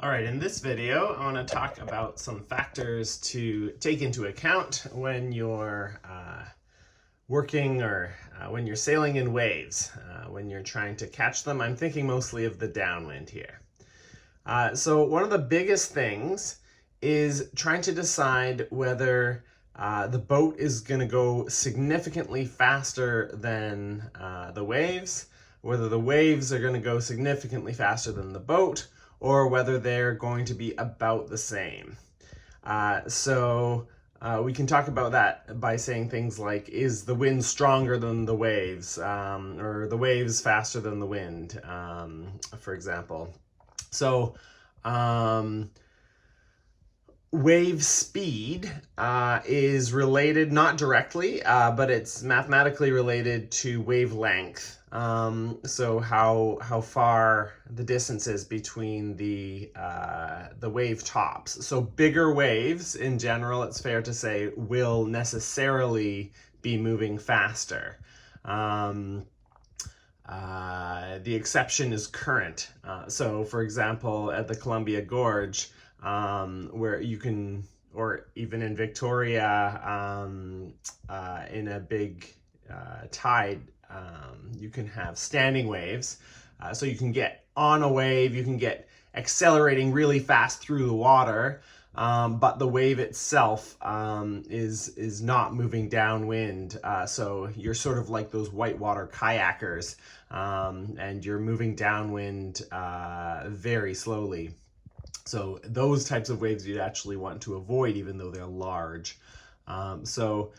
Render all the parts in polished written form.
All right, in this video, I want to talk about some factors to take into account when you're working or when you're sailing in waves, when you're trying to catch them. I'm thinking mostly of the downwind here. So one of the biggest things is trying to decide whether the boat is going to go significantly faster than the waves, whether the waves are going to go significantly faster than the boat, or whether they're going to be about the same. We can talk about that by saying things like, is the wind stronger than the waves, or the waves faster than the wind, for example. So wave speed is related, not directly, but it's mathematically related to wavelength. So how far the distance is between the wave tops. So bigger waves in general, it's fair to say, will necessarily be moving faster. The exception is current. So for example, at the Columbia Gorge, where you can, or even in Victoria, in a big tide, you can have standing waves. So you can get on a wave, you can get accelerating really fast through the water, but the wave itself is not moving downwind. So you're sort of like those whitewater kayakers, and you're moving downwind very slowly. So those types of waves you'd actually want to avoid, even though they're large. So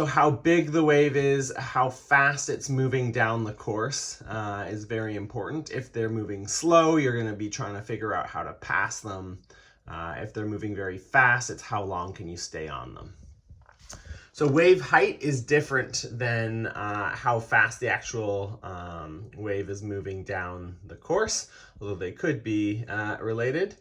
how big the wave is, how fast it's moving down the course is very important. If they're moving slow, you're going to be trying to figure out how to pass them. If they're moving very fast, it's how long can you stay on them. So wave height is different than how fast the actual wave is moving down the course, although they could be related.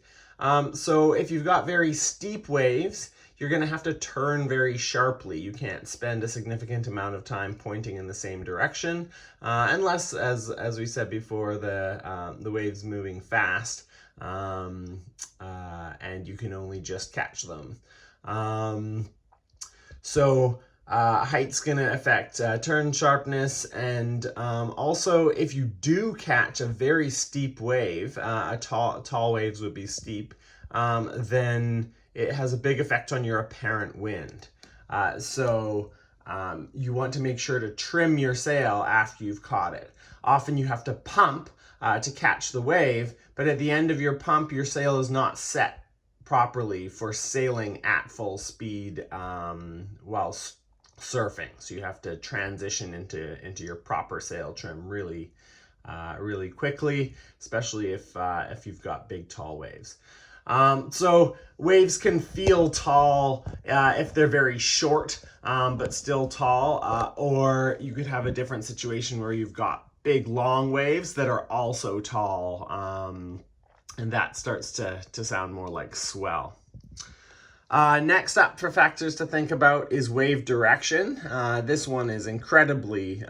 So if you've got very steep waves, you're going to have to turn very sharply. You can't spend a significant amount of time pointing in the same direction, unless, as we said before, the wave's moving fast, and you can only just catch them. Height's going to affect turn sharpness, and also if you do catch a very steep wave, tall waves would be steep, then it has a big effect on your apparent wind. You want to make sure to trim your sail after you've caught it. Often you have to pump to catch the wave, but at the end of your pump, your sail is not set properly for sailing at full speed while surfing. So you have to transition into your proper sail trim really quickly, especially if you've got big tall waves. So waves can feel tall if they're very short, but still tall, or you could have a different situation where you've got big long waves that are also tall, and that starts to sound more like swell. Next up for factors to think about is wave direction. This one is incredibly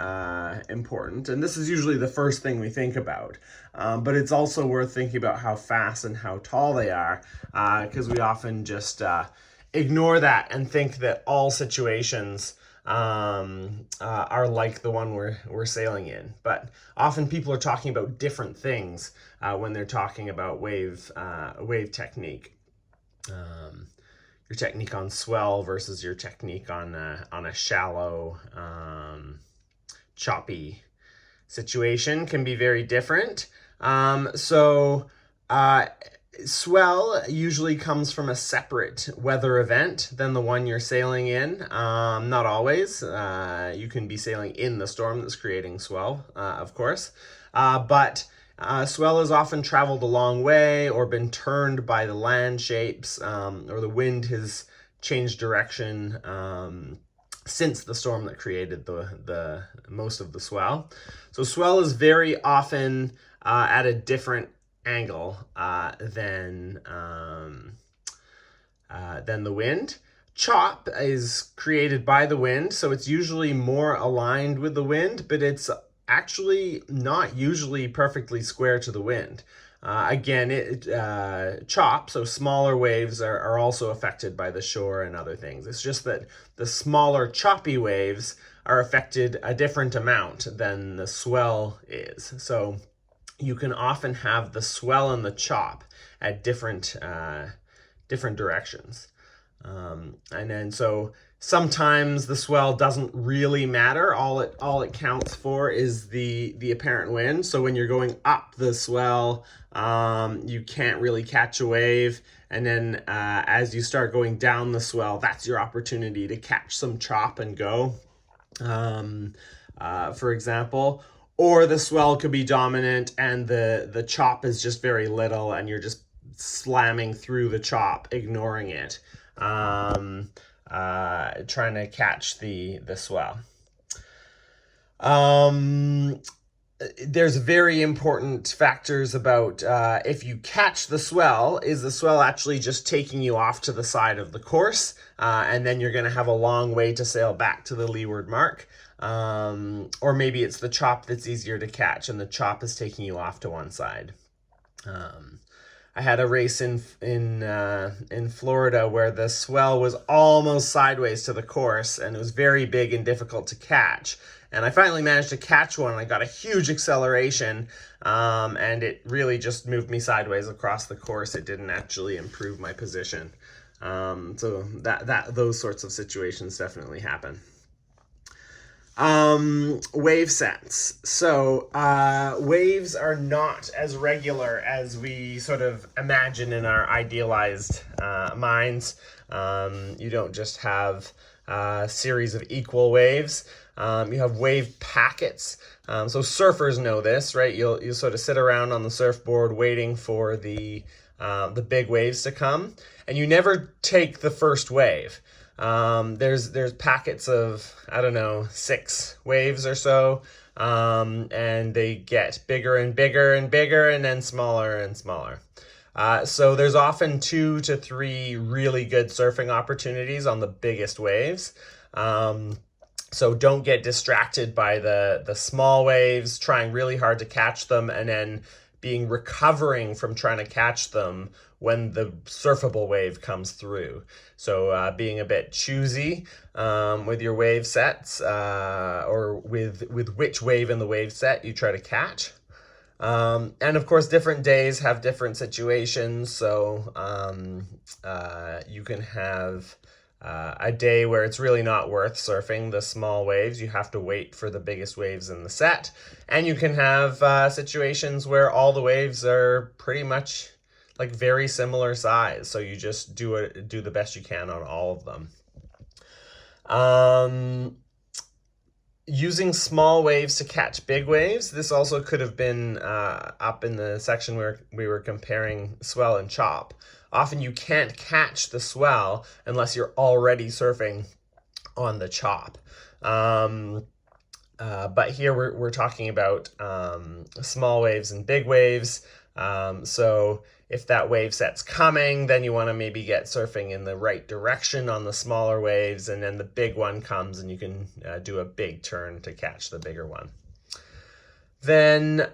important, and this is usually the first thing we think about. But it's also worth thinking about how fast and how tall they are, because we often just ignore that and think that all situations are like the one we're sailing in. But often people are talking about different things when they're talking about wave technique. Your technique on swell versus your technique on a shallow, choppy situation can be very different. Swell usually comes from a separate weather event than the one you're sailing in. Not always. You can be sailing in the storm that's creating swell, of course. But swell has often traveled a long way or been turned by the land shapes, or the wind has changed direction since the storm that created the most of the swell. So swell is very often at a different angle than the wind. Chop is created by the wind, so it's usually more aligned with the wind, but it's actually not usually perfectly square to the wind. Again, chop, so smaller waves are also affected by the shore and other things. It's just that the smaller choppy waves are affected a different amount than the swell is. So you can often have the swell and the chop at different directions. And then so sometimes the swell doesn't really matter. All it counts for is the apparent wind. So when you're going up the swell, you can't really catch a wave. And then as you start going down the swell, that's your opportunity to catch some chop and go, for example. Or the swell could be dominant and the chop is just very little and you're just slamming through the chop, ignoring it, trying to catch the swell. There's very important factors about if you catch the swell, is the swell actually just taking you off to the side of the course, and then you're going to have a long way to sail back to the leeward mark, or maybe it's the chop that's easier to catch and the chop is taking you off to one side. I had a race in Florida where the swell was almost sideways to the course and it was very big and difficult to catch. And I finally managed to catch one and I got a huge acceleration, and it really just moved me sideways across the course. It didn't actually improve my position. So those sorts of situations definitely happen. Wave sets. So waves are not as regular as we sort of imagine in our idealized minds. You don't just have a series of equal waves. You have wave packets. So surfers know this, right? You'll sort of sit around on the surfboard waiting for the big waves to come, and you never take the first wave. There's packets of, I don't know, 6 waves or so, and they get bigger and bigger and bigger and then smaller and smaller. So there's often 2 to 3 really good surfing opportunities on the biggest waves. So don't get distracted by the small waves, trying really hard to catch them and then recovering from trying to catch them when the surfable wave comes through. So being a bit choosy with your wave sets, or with which wave in the wave set you try to catch. And of course, different days have different situations. So you can have a day where it's really not worth surfing the small waves. You have to wait for the biggest waves in the set. And you can have situations where all the waves are pretty much like very similar size. So you just do the best you can on all of them. Using small waves to catch big waves. This also could have been up in the section where we were comparing swell and chop. Often you can't catch the swell unless you're already surfing on the chop. But here we're talking about small waves and big waves. So if that wave set's coming, then you want to maybe get surfing in the right direction on the smaller waves, and then the big one comes and you can do a big turn to catch the bigger one. Then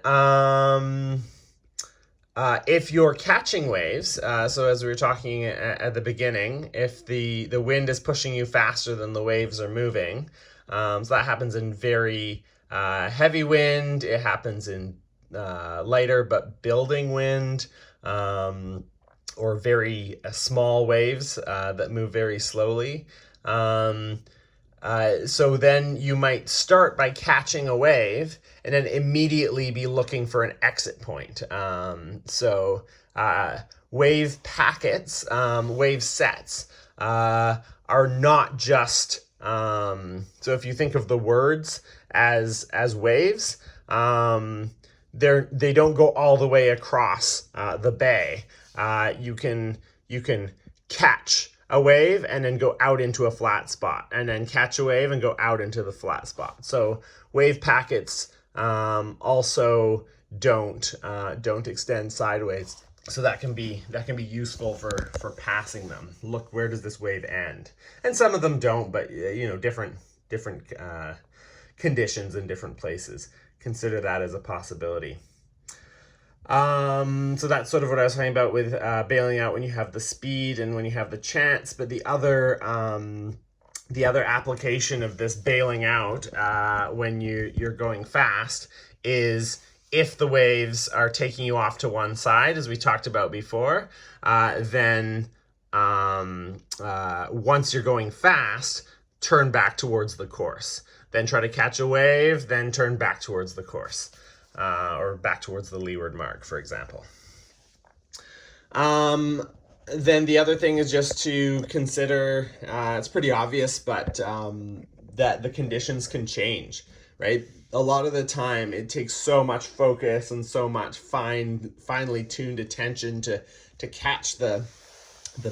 if you're catching waves, so as we were talking at the beginning, if the wind is pushing you faster than the waves are moving, so that happens in very heavy wind, it happens in lighter but building wind, or very small waves that move very slowly. So then you might start by catching a wave and then immediately be looking for an exit point. So wave packets, wave sets are not just, so if you think of the words as waves, they don't go all the way across the bay. You can catch a wave and then go out into a flat spot, and then catch a wave and go out into the flat spot. So wave packets also don't extend sideways. So that can be useful for passing them. Look, where does this wave end? And some of them don't, but different conditions in different places. Consider that as a possibility. So that's sort of what I was talking about with bailing out when you have the speed and when you have the chance. But the other application of this bailing out when you're going fast is if the waves are taking you off to one side, as we talked about before, then once you're going fast, turn back towards the course. Then try to catch a wave, then turn back towards the course, or back towards the leeward mark, for example. Then the other thing is just to consider, it's pretty obvious, but that the conditions can change, right? A lot of the time it takes so much focus and so much finely tuned attention to catch the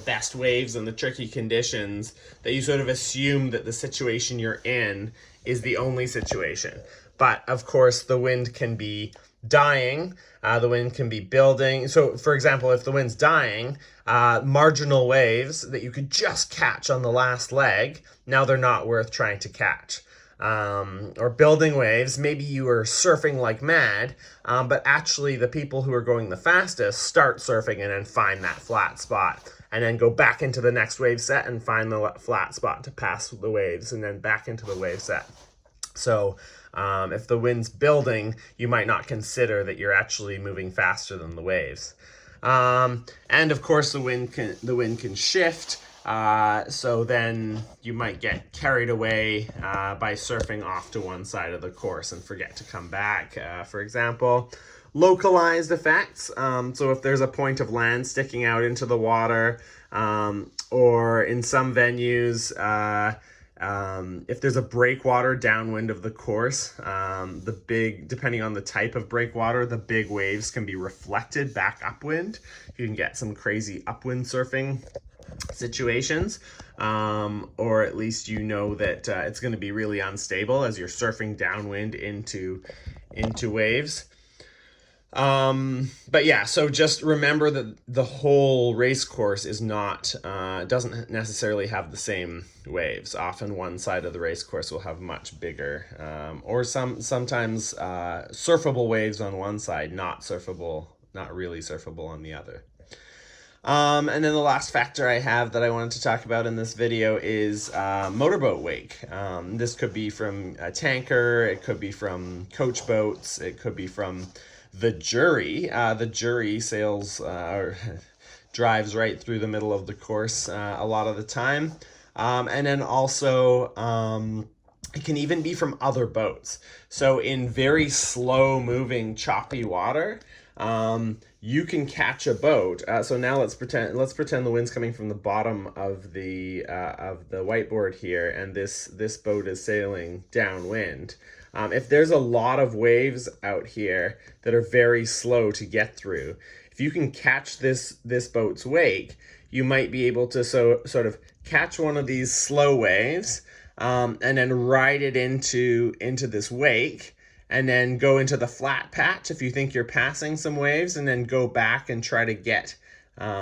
best waves and the tricky conditions that you sort of assume that the situation you're in is the only situation. But of course the wind can be dying, the wind can be building. So for example, if the wind's dying, marginal waves that you could just catch on the last leg, now they're not worth trying to catch. Or building waves, maybe you are surfing like mad, but actually the people who are going the fastest start surfing and then find that flat spot, and then go back into the next wave set and find the flat spot to pass the waves, and then back into the wave set. So if the wind's building, you might not consider that you're actually moving faster than the waves. And of course the wind can shift. So then you might get carried away by surfing off to one side of the course and forget to come back. For example, localized effects. So if there's a point of land sticking out into the water, or in some venues, if there's a breakwater downwind of the course, depending on the type of breakwater, the big waves can be reflected back upwind. You can get some crazy upwind surfing situations, or at least you know that it's going to be really unstable as you're surfing downwind into waves. But yeah, so just remember that the whole race course is not, doesn't necessarily have the same waves. Often one side of the race course will have much bigger, or sometimes surfable waves on one side, not really surfable on the other. And then the last factor I have that I wanted to talk about in this video is motorboat wake. This could be from a tanker, it could be from coach boats, it could be from the Jury. The Jury sails or drives right through the middle of the course a lot of the time. And then also it can even be from other boats. So in very slow moving choppy water, you can catch a boat. So now let's pretend the wind's coming from the bottom of the whiteboard here, and this boat is sailing downwind. If there's a lot of waves out here that are very slow to get through, if you can catch this boat's wake, you might be able to sort of catch one of these slow waves, and then ride it into this wake, and then go into the flat patch if you think you're passing some waves, and then go back and try to get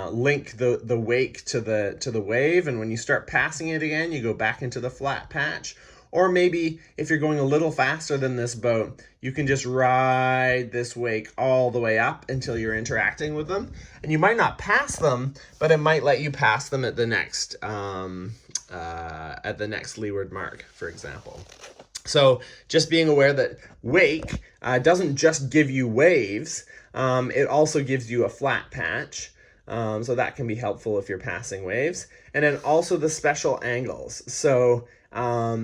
link the wake to the wave, and when you start passing it again, you go back into the flat patch. Or maybe if you're going a little faster than this boat, you can just ride this wake all the way up until you're interacting with them. And you might not pass them, but it might let you pass them at the next leeward mark, for example. So just being aware that wake doesn't just give you waves, it also gives you a flat patch. So that can be helpful if you're passing waves. And then also the special angles. So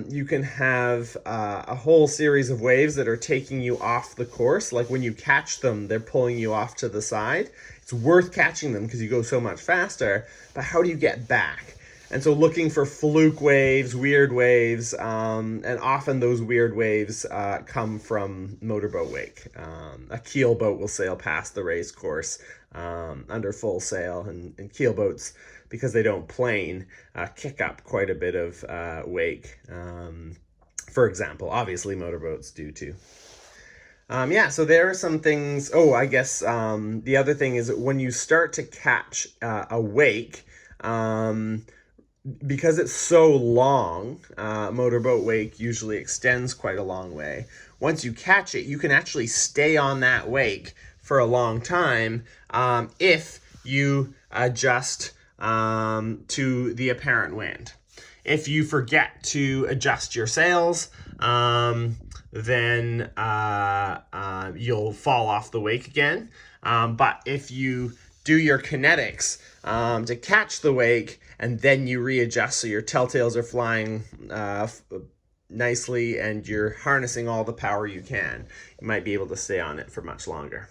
you can have a whole series of waves that are taking you off the course. Like when you catch them, they're pulling you off to the side. It's worth catching them because you go so much faster, but how do you get back? And so looking for fluke waves, weird waves, and often those weird waves come from motorboat wake. A keel boat will sail past the race course under full sail, and keel boats, because they don't plane, kick up quite a bit of wake. For example, obviously motorboats do too. Yeah, so there are some things. Oh, I guess the other thing is that when you start to catch a wake, because it's so long, motorboat wake usually extends quite a long way. Once you catch it, you can actually stay on that wake for a long time if you adjust to the apparent wind. If you forget to adjust your sails, then you'll fall off the wake again. But if you do your kinetics to catch the wake, and then you readjust so your telltales are flying nicely and you're harnessing all the power you can, you might be able to stay on it for much longer.